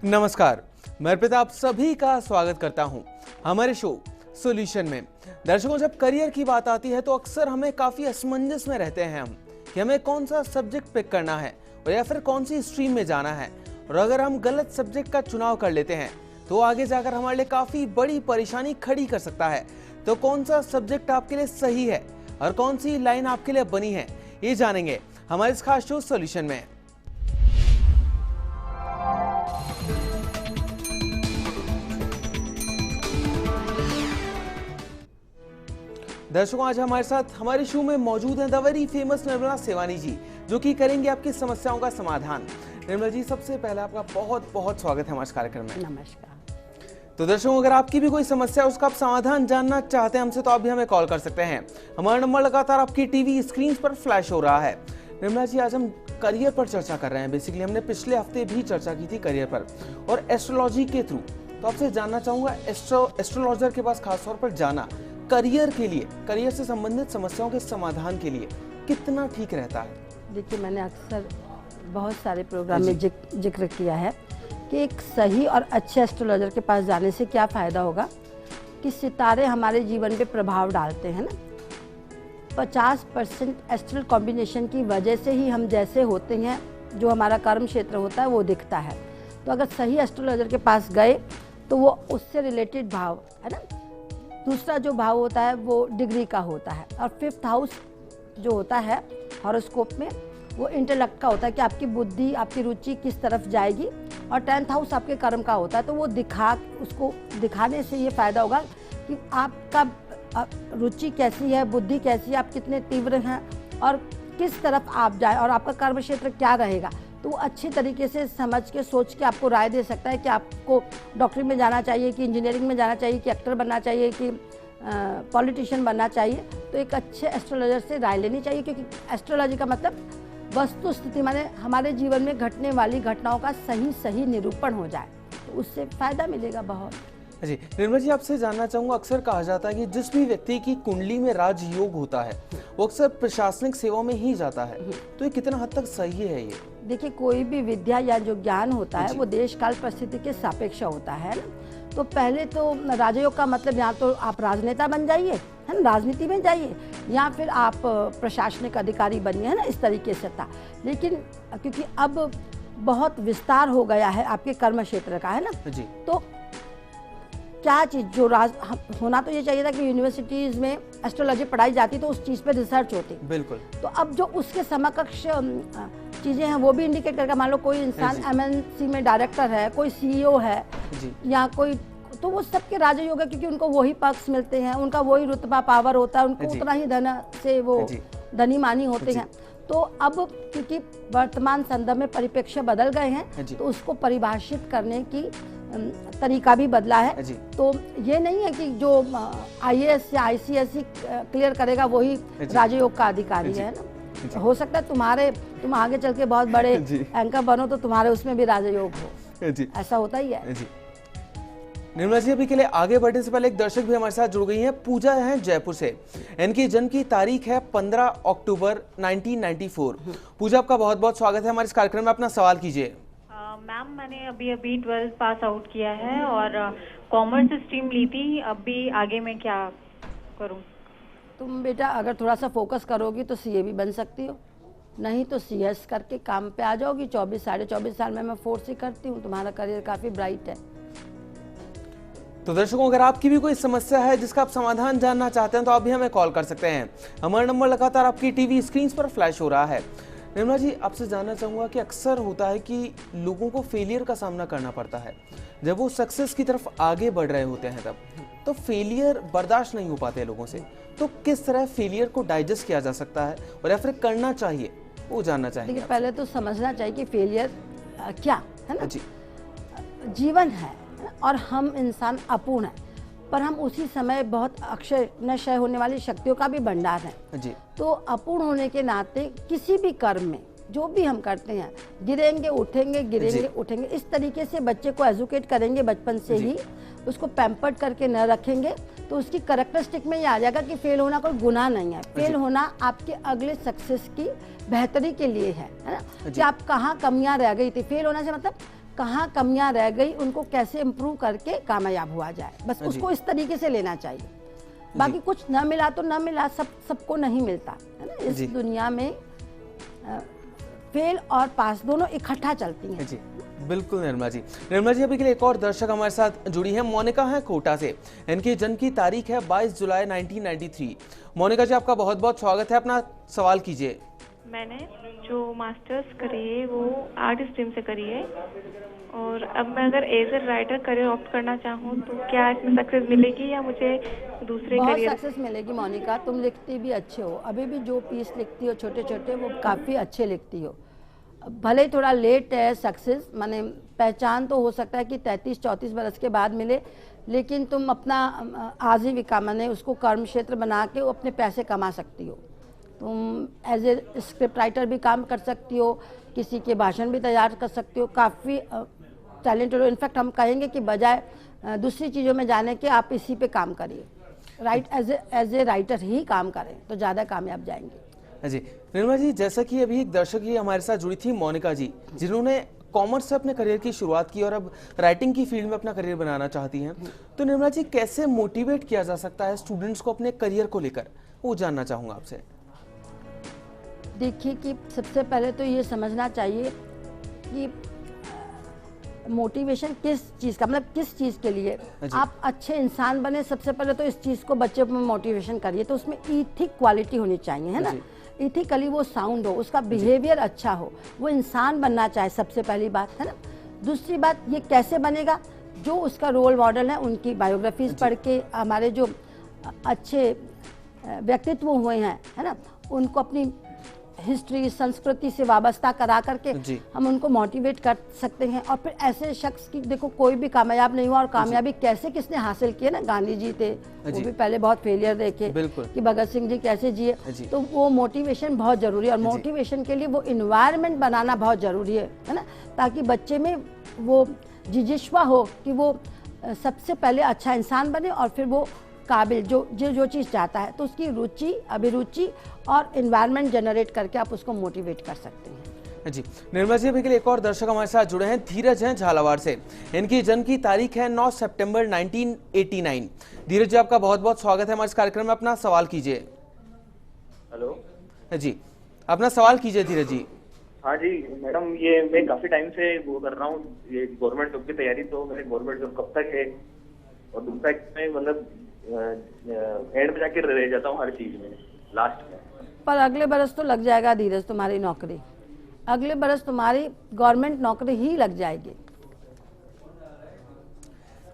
नमस्कार, मैं अर्पिता आप सभी का स्वागत करता हूं हमारे शो सॉल्यूशन में। दर्शकों, जब करियर की बात आती है तो अक्सर हमें काफी असमंजस में रहते हैं हम कि हमें कौन सा सब्जेक्ट पिक करना है और या फिर कौन सी स्ट्रीम में जाना है। और अगर हम गलत सब्जेक्ट का चुनाव कर लेते हैं तो आगे जाकर हमारे लिए काफी बड़ी परेशानी खड़ी कर सकता है। तो कौन सा सब्जेक्ट आपके लिए सही है और कौन सी लाइन आपके लिए बनी है, ये जानेंगे हमारे इस खास शो सॉल्यूशन में। दर्शकों, आज हमारे साथ हमारे शो में मौजूद हैं the very famous Nirmala Sewani जी, जो कि करेंगे आपकी समस्याओं का समाधान। निर्मला जी, सबसे पहले आपका बहुत बहुत स्वागत है हमारे कार्यक्रम में। नमस्कार। तो दर्शकों, अगर आपकी भी कोई समस्या है, उसका आप समाधान जानना चाहते हैं हमसे, तो आप भी हमें कॉल कर सकते हैं। हमारा नंबर लगातार आपकी टीवी स्क्रीन पर फ्लैश हो रहा है। निर्मला जी, आज हम करियर पर चर्चा कर रहे हैं। बेसिकली हमने पिछले हफ्ते भी चर्चा की थी करियर पर और एस्ट्रोलॉजी के थ्रू। तो आपसे जानना चाहूंगा, एस्ट्रोलॉजर के पास खासतौर पर जाना करियर के लिए, करियर से संबंधित समस्याओं के समाधान के लिए कितना ठीक रहता है? देखिए, मैंने अक्सर बहुत सारे प्रोग्राम में जिक्र किया है कि एक सही और अच्छे एस्ट्रोलॉजर के पास जाने से क्या फ़ायदा होगा कि सितारे हमारे जीवन पे प्रभाव डालते हैं ना। 50% एस्ट्रल कॉम्बिनेशन की वजह से ही हम जैसे होते हैं, जो हमारा कर्म क्षेत्र होता है वो दिखता है। तो अगर सही एस्ट्रोलॉजर के पास गए तो वो उससे रिलेटेड भाव है ना। दूसरा जो भाव होता है वो डिग्री का होता है और 5th हाउस जो होता है हॉरोस्कोप में वो इंटेलेक्ट का होता है कि आपकी बुद्धि, आपकी रुचि किस तरफ जाएगी। और 10th हाउस आपके कर्म का होता है। तो वो उसको दिखाने से ये फ़ायदा होगा कि आपका रुचि कैसी है, बुद्धि कैसी है, आप कितने तीव्र हैं और किस तरफ आप जाए और आपका कर्म क्षेत्र क्या रहेगा। तो वो अच्छी तरीके से समझ के, सोच के आपको राय दे सकता है कि आपको डॉक्टरी में जाना चाहिए, कि इंजीनियरिंग में जाना चाहिए, कि एक्टर बनना चाहिए, कि पॉलिटिशियन बनना चाहिए। तो एक अच्छे एस्ट्रोलॉजर से राय लेनी चाहिए, क्योंकि एस्ट्रोलॉजी का मतलब वस्तु स्थिति, माने हमारे जीवन में घटने वाली घटनाओं का सही निरूपण हो जाए, तो उससे फ़ायदा मिलेगा बहुत। जी निर्मला जी, आपसे जानना चाहूँगा, अक्सर कहा जाता है कि जिस भी व्यक्ति की कुंडली में राजयोग होता है वो अक्सर प्रशासनिक सेवा में ही जाता है। तो ये कितना हद तक सही है? ये देखिए, कोई भी विद्या या जो ज्ञान होता है वो देश काल परिस्थिति के सापेक्ष होता है ना। तो पहले तो राजयोग का मतलब या तो आप राजनेता बन जाइए, है ना, राजनीति में जाइए, या फिर आप प्रशासनिक अधिकारी बनिए, है ना, इस तरीके से था। लेकिन क्योंकि अब बहुत विस्तार हो गया है आपके कर्म क्षेत्र का, है ना जी, तो क्या चीज़ जो होना तो ये चाहिए था कि यूनिवर्सिटीज़ में एस्ट्रोलॉजी पढ़ाई जाती तो उस चीज़ पे रिसर्च होती। बिल्कुल। तो अब जो उसके समकक्ष चीज़ें हैं वो भी इंडिकेट करेगा। मान लो कोई इंसान MNC में डायरेक्टर है, कोई CEO है या कोई, तो वो सबके राजयोग है, क्योंकि उनको वही पक्ष मिलते हैं, उनका वही रुतबा पावर होता है, उनको उतना ही धन से वो धनी मानी होते हैं। तो अब क्योंकि वर्तमान संदर्भ में परिप्रेक्ष्य बदल गए हैं तो उसको परिभाषित करने की तरीका भी बदला है। तो ये नहीं है कि जो IAS या ICS ही क्लियर करेगा वही राजयोग का अधिकारी है ना। हो सकता है तुम आगे चल के बहुत बड़े एंकर बनो तो तुम्हारे उसमें भी राजयोग हो, ऐसा होता ही है। निर्मला जी, अभी के लिए आगे बढ़ने से पहले एक दर्शक भी हमारे साथ जुड़ गई हैं। पूजा है जयपुर से। इनकी जन्म की तारीख है 15 अक्टूबर 1994। पूजा, आपका बहुत बहुत स्वागत है हमारे इस कार्यक्रम में। अपना सवाल कीजिए। मैम, मैंने अभी 12th पास आउट किया है और कॉमर्स स्ट्रीम ली थी। अभी आगे मैं क्या करूं? तुम बेटा अगर थोड़ा सा फोकस करोगी तो CA भी बन सकती हो, नहीं तो CS करके काम पे आ जाओगी। 24 साढ़े 24 साल में मैं फोर्स ही करती हूँ। तुम्हारा करियर काफ़ी ब्राइट है। तो दर्शकों, अगर आपकी भी कोई समस्या है जिसका आप समाधान जानना चाहते हैं तो आप भी हमें कॉल कर सकते हैं। हमारा नंबर लगातार आपकी टीवी स्क्रीन पर फ्लैश हो रहा है। निर्मला जी, आपसे जानना चाहूँगा कि अक्सर होता है कि लोगों को फेलियर का सामना करना पड़ता है जब वो सक्सेस की तरफ आगे बढ़ रहे होते हैं, तब तो फेलियर बर्दाश्त नहीं हो पाते लोगों से। तो किस तरह फेलियर को डाइजेस्ट किया जा सकता है और या फिर करना चाहिए, वो जानना चाहिए। देखिए, पहले तो समझना चाहिए कि फेलियर क्या है ना जी। जीवन है और हम इंसान अपूर्ण है, पर हम उसी समय बहुत अक्षय नशय होने वाली शक्तियों का भी भंडार है जी। तो अपूर्ण होने के नाते किसी भी कर्म में जो भी हम करते हैं, गिरेंगे उठेंगे, गिरेंगे उठेंगे, इस तरीके से बच्चे को एजुकेट करेंगे बचपन से ही, उसको पैम्पर्ड करके न रखेंगे तो उसकी कैरेक्टरिस्टिक में ये आ जाएगा कि फेल होना कोई गुनाह नहीं है। फेल होना आपके अगले सक्सेस की बेहतरी के लिए है ना, कि आप कहाँ कमियां रह गई थी। फेल होने से मतलब कहाँ कमियां रह गई, उनको कैसे इम्प्रूव करके कामयाब हुआ जाए, बस उसको इस तरीके से लेना चाहिए। बाकी कुछ न मिला तो न मिला, सबको नहीं मिलता है ना इस दुनिया में। फेल और पास दोनों इकट्ठा चलती हैं। जी बिल्कुल निर्मला जी। निर्मला जी, अभी के लिए एक और दर्शक हमारे साथ जुड़ी है, मोनिका है कोटा से। इनकी जन्म की तारीख है 22 जुलाई 1993। मोनिका जी, आपका बहुत बहुत स्वागत है, अपना सवाल कीजिए। मैंने जो मास्टर्स करी है वो आर्ट स्ट्रीम से करी है, और अब मैं अगर as a writer career opt करना चाहूँ तो क्या इसमें सक्सेस मिलेगी या मुझे दूसरे बहुत करियर? सक्सेस मिलेगी मोनिका, तुम लिखती भी अच्छे हो, अभी भी जो पीस लिखती हो छोटे छोटे वो काफ़ी अच्छे लिखती हो। भले ही थोड़ा लेट है सक्सेस, माने पहचान तो हो सकता है कि 33-34 बरस के बाद मिले, लेकिन तुम अपना आजीविका माने उसको कर्म क्षेत्र बना के वो अपने पैसे कमा सकती हो। तुम एज ए स्क्रिप्ट राइटर भी काम कर सकती हो, किसी के भाषण भी तैयार कर सकती हो, काफ़ी टैलेंटेड हो। इनफैक्ट हम कहेंगे कि बजाय दूसरी चीज़ों में जाने के आप इसी पे काम करिए, एज ए राइटर ही काम करें तो ज़्यादा कामयाब जाएंगे। जी निर्मला जी, जैसा कि अभी एक दर्शक ही हमारे साथ जुड़ी थी मोनिका जी, जिन्होंने कॉमर्स से अपने करियर की शुरुआत की और अब राइटिंग की फील्ड में अपना करियर बनाना चाहती हैं, तो निर्मला जी कैसे मोटिवेट किया जा सकता है स्टूडेंट्स को अपने करियर को लेकर, वो जानना चाहूँगा आपसे। देखिए कि सबसे पहले तो ये समझना चाहिए कि मोटिवेशन किस चीज़ का, मतलब किस चीज़ के लिए आप अच्छे इंसान बने। सबसे पहले तो इस चीज़ को बच्चे में मोटिवेशन करिए, तो उसमें इथिक क्वालिटी होनी चाहिए, है ना। इथिकली वो साउंड हो, उसका बिहेवियर अच्छा हो, वो इंसान बनना चाहे, सबसे पहली बात है ना। दूसरी बात ये कैसे बनेगा, जो उसका रोल मॉडल है उनकी बायोग्राफीज पढ़ के, हमारे जो अच्छे व्यक्तित्व हुए हैं है ना, उनको अपनी हिस्ट्री संस्कृति से वाबस्ता करा करके हम उनको मोटिवेट कर सकते हैं। और फिर ऐसे शख्स की, देखो कोई भी कामयाब नहीं हुआ, और कामयाबी कैसे किसने हासिल की है ना, गांधी जी थे, वो भी पहले बहुत फेलियर देखे कि भगत सिंह जी कैसे जिए, तो वो मोटिवेशन बहुत जरूरी है। और मोटिवेशन के लिए वो इन्वायरमेंट बनाना बहुत जरूरी है ना, ताकि बच्चे में वो जिज्ञासा हो कि वो सबसे पहले अच्छा इंसान बने और फिर वो काबिल जो चीज़ चाहता है, तो उसकी रुचि अभिरुचि और एनवायरनमेंट जनरेट करके आप उसको मोटिवेट कर सकते हैं। जी निर्मला जी, अभी के लिए एक और दर्शक हमारे साथ जुड़े हैं, धीरज हैं झालावाड़ से। इनकी जन्म की तारीख है 9 सितंबर 1989। धीरज जी, आपका बहुत बहुत स्वागत है हमारे इस कार्यक्रम में, अपना सवाल कीजिए। हेलो जी, अपना सवाल कीजिए धीरज जी। हाँ जी मैडम, ये मैं काफी टाइम से वो कर रहा हूँ, ये गवर्नमेंट जॉब की तैयारी, तो मेरे गवर्नमेंट जॉब कब तक है, और दूसरा मैं मतलब एंड में जाके रह जाता हूँ हर चीज में, लास्ट में। पर अगले बरस तो लग जाएगा धीरज तुम्हारी नौकरी, अगले बरस तुम्हारी गवर्नमेंट नौकरी ही लग जाएगी।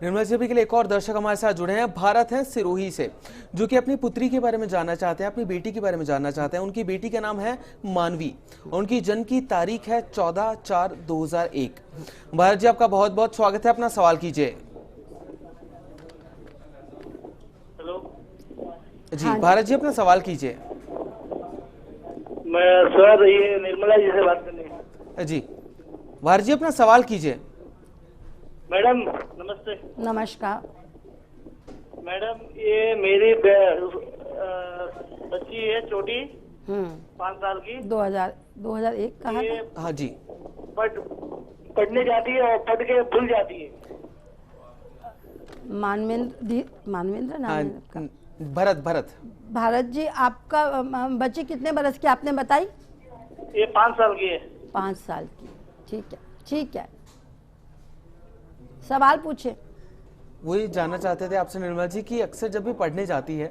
निर्मला जी, अभी के लिए एक और दर्शक हमारे साथ जुड़े हैं, भारत हैं सिरोही से, जो कि अपनी पुत्री के बारे में जानना चाहते हैं, अपनी बेटी के बारे में जानना चाहते हैं। उनकी बेटी का नाम है मानवी, उनकी जन्म की तारीख है 14/4/2001। भारत जी, आपका बहुत बहुत स्वागत है, अपना सवाल कीजिए। जी भारत जी, अपना सवाल कीजिए। मैं सर ये निर्मला जी से बात करनी है। जी भारत जी, अपना सवाल कीजिए। मैडम नमस्ते। नमस्कार मैडम, ये मेरी बच्ची है छोटी, 5 साल की, 2001 कहा था। हाँ जी, पढ़ने जाती है और पढ़ के भूल जाती है। मानवेंद्र नाम है आपका? भरत। भारत जी, आपका बच्ची कितने बरस की आपने बताई? ये 5 साल की है। 5 साल की, ठीक है। सवाल पूछे। वही जानना चाहते थे आपसे निर्मला जी कि अक्सर जब भी पढ़ने जाती है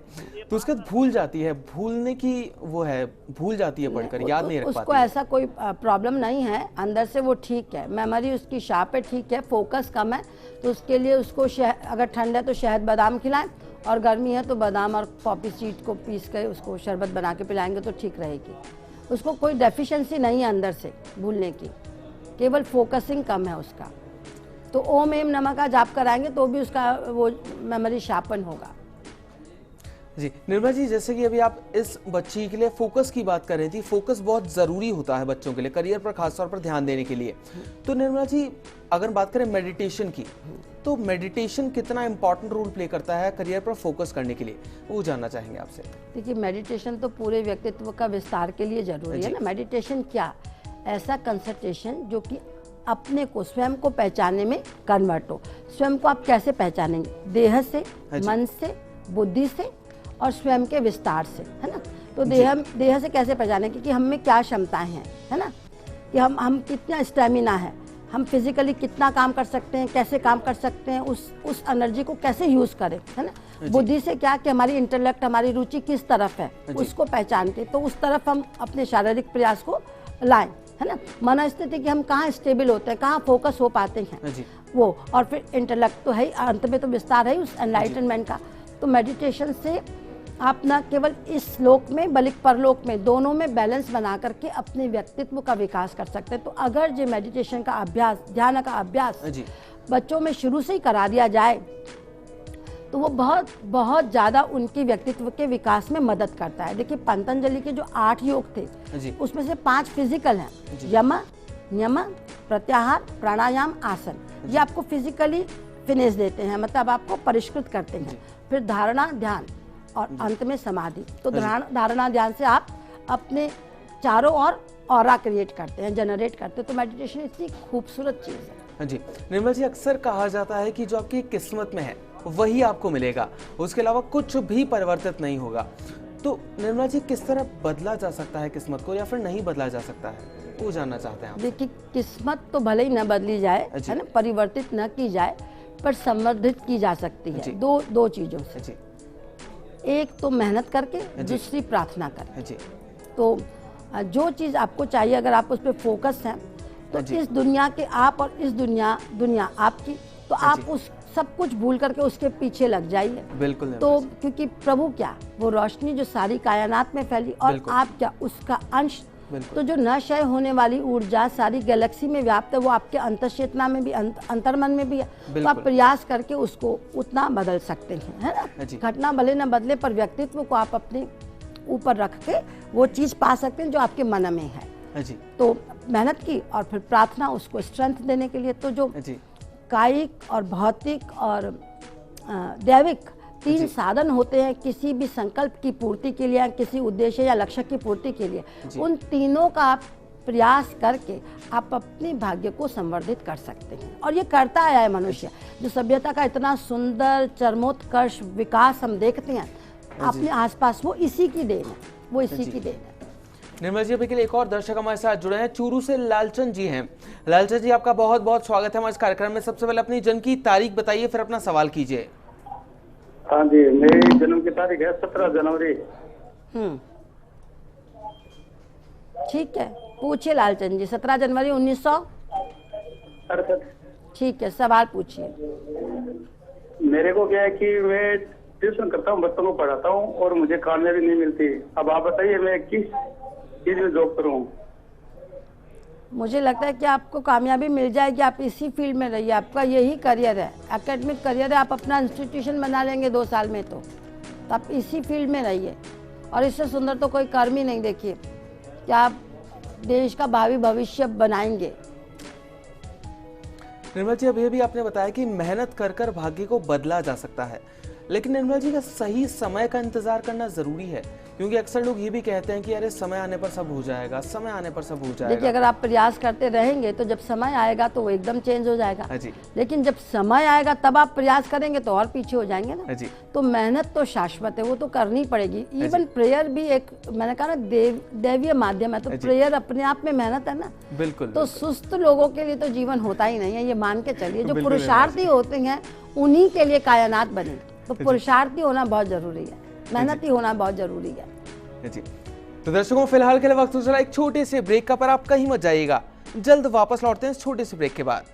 तो उसके बाद भूल जाती है, भूलने की वो है, भूल जाती है पढ़कर, याद नहीं रख पाती। उसको ऐसा कोई प्रॉब्लम नहीं है, अंदर से वो ठीक है, मेमोरी उसकी शार्प है, ठीक है, फोकस कम है, तो उसके लिए उसको अगर ठंड है तो शहद बादाम खिलाएं, और गर्मी है तो बादाम और पॉपी सीड को पीस कर उसको शरबत बना के पिलाएंगे तो ठीक रहेगी। उसको कोई डेफिशिएंसी नहीं है अंदर से भूलने की, केवल फोकसिंग कम है उसका। तो ओम एम नमः का जाप कराएंगे तो भी उसका वो मेमोरी शार्पन होगा। जी निर्मला जी, जैसे कि अभी आप इस बच्ची के लिए फोकस की बात कर रही थी, फोकस बहुत ज़रूरी होता है बच्चों के लिए, करियर पर खासतौर पर ध्यान देने के लिए। तो निर्मला जी, अगर बात करें मेडिटेशन की, तो मेडिटेशन कितना इंपॉर्टेंट रोल प्ले करता है करियर पर फोकस करने के लिए, वो जानना चाहेंगे आपसे। देखिए, मेडिटेशन तो पूरे व्यक्तित्व का विस्तार के लिए जरूरी है ना। मेडिटेशन क्या? ऐसा कंसंट्रेशन जो कि अपने को स्वयं को पहचानने में कन्वर्ट हो। स्वयं को आप कैसे पहचानेंगे? देह से, मन से, बुद्धि से और स्वयं के विस्तार से, है ना। तो देह से कैसे पहचानेंगे कि हम में क्या क्षमताएं हैं, है ना, कि हम कितना स्टेमिना है, हम फिजिकली कितना काम कर सकते हैं, कैसे काम कर सकते हैं, उस एनर्जी को कैसे यूज़ करें, है ना। बुद्धि से क्या कि हमारी इंटेलेक्ट, हमारी रुचि किस तरफ है, उसको पहचान के तो उस तरफ हम अपने शारीरिक प्रयास को लाएं, है ना। मनस्थिति कि हम कहाँ स्टेबल होते हैं, कहाँ फोकस हो पाते हैं वो, और फिर इंटेलेक्ट तो है, अंत में तो विस्तार है उस एनलाइटनमेंट का। तो मेडिटेशन से आप न केवल इस लोक में बल्कि परलोक में दोनों में बैलेंस बना करके अपने व्यक्तित्व का विकास कर सकते हैं। तो अगर जो मेडिटेशन का अभ्यास, ध्यान का अभ्यास बच्चों में शुरू से ही करा दिया जाए तो वो बहुत बहुत ज़्यादा उनके व्यक्तित्व के विकास में मदद करता है। देखिए पतंजलि के जो 8 योग थे उसमें से 5 फिजिकल हैं, यम, नियम, प्रत्याहार, प्राणायाम, आसन। ये आपको फिजिकली फिनिश देते हैं, मतलब आपको परिष्कृत करते हैं। फिर धारणा, ध्यान और अंत में समाधि। तो धारणा ध्यान से आप अपने चारों ओर ऑरा क्रिएट करते हैं, जनरेट करते हैं। तो मेडिटेशन इतनी खूबसूरत चीज़ है। हाँ जी निर्मल जी, अक्सर कहा जाता है कि जो आपकी किस्मत में है वही आपको मिलेगा, उसके अलावा कुछ भी परिवर्तित नहीं होगा। तो निर्मल जी, किस तरह बदला जा सकता है किस्मत को, या फिर नहीं बदला जा सकता है, वो जानना चाहते हैं आप। देखिए किस्मत तो भले ही न बदली जाए, है ना, परिवर्तित न की जाए, पर संवर्धित की जा सकती है दो चीज़ों से। एक तो मेहनत करके, दूसरी प्रार्थना करके। तो जो चीज़ आपको चाहिए अगर आप उस पर फोकस हैं तो इस दुनिया के आप और इस दुनिया आपकी, तो आप उस सब कुछ भूल करके उसके पीछे लग जाइए। बिल्कुल। तो क्योंकि प्रभु क्या, वो रोशनी जो सारी कायनात में फैली, और आप क्या, उसका अंश। तो जो न क्षय होने वाली ऊर्जा सारी गैलेक्सी में व्याप्त है, वो आपके अंतर्चेतना में भी, अंतर्मन में भी है। तो आप प्रयास करके उसको उतना बदल सकते हैं, है ना। घटना भले न बदले पर व्यक्तित्व को आप अपने ऊपर रख के वो चीज़ पा सकते हैं जो आपके मन में है। तो मेहनत की और फिर प्रार्थना उसको स्ट्रेंथ देने के लिए। तो जो कायिक और भौतिक और दैविक 3 साधन होते हैं किसी भी संकल्प की पूर्ति के लिए, किसी उद्देश्य या लक्ष्य की पूर्ति के लिए, उन तीनों का आप प्रयास करके आप अपने भाग्य को संवर्धित कर सकते हैं। और ये करता आया है मनुष्य। जो सभ्यता का इतना सुंदर चरमोत्कर्ष विकास हम देखते हैं अपने आसपास, वो इसी की देन है, वो इसी की देन है। निर्मल जी, अभी के लिए एक और दर्शक हमारे साथ जुड़े हैं, चूरू से लालचंद जी हैं। लालचंद जी, आपका बहुत बहुत स्वागत है हमारे इस कार्यक्रम में। सबसे पहले अपनी जन्म की तारीख बताइए, फिर अपना सवाल कीजिए। हाँ जी, मेरी जन्म की तारीख है 17 जनवरी। ठीक है, पूछिए लालचंद जी। 17 जनवरी 1968। ठीक है, सवाल पूछिए। मेरे को क्या है कि मैं ट्यूशन करता हूँ, बच्चों को पढ़ाता हूँ और मुझे कामयाबी नहीं मिलती। अब आप बताइए मैं किस चीज में जॉब करूँ? मुझे लगता है कि आपको कामयाबी मिल जाएगी, आप इसी फील्ड में रहिए, आपका यही करियर है, एकेडमिक करियर है। आप अपना इंस्टीट्यूशन बना लेंगे 2 साल में, तो आप इसी फील्ड में रहिए। और इससे सुंदर तो कोई कर्म ही नहीं। देखिए कि आप देश का भावी भविष्य बनाएंगे। निर्मल जी, अभी आपने बताया कि मेहनत कर कर भाग्य को बदला जा सकता है, लेकिन निर्मल जी, का सही समय का इंतजार करना जरूरी है? क्योंकि अक्सर लोग ये भी कहते हैं कि अरे समय आने पर सब हो जाएगा, समय आने पर सब हो जाएगा। देखिए अगर आप प्रयास करते रहेंगे तो जब समय आएगा तो वो एकदम चेंज हो जाएगा। लेकिन जब समय आएगा तब आप प्रयास करेंगे तो और पीछे हो जाएंगे ना। तो मेहनत तो शाश्वत है, वो तो करनी पड़ेगी। इवन प्रेयर भी एक, मैंने कहा ना, दैवीय माध्यम है। तो प्रेयर अपने आप में मेहनत है ना। बिल्कुल। तो सुस्त लोगों के लिए तो जीवन होता ही नहीं है, ये मान के चलिए। जो पुरुषार्थी होते हैं उन्हीं के लिए कायनात बनी। तो पुरुषार्थी होना बहुत जरूरी है, मेहनती होना बहुत जरूरी है जी। तो दर्शकों, फिलहाल के लिए वक्त हो चला एक छोटे से ब्रेक का, पर आप कहीं मत जाइएगा, जल्द वापस लौटते हैं इस छोटे से ब्रेक के बाद।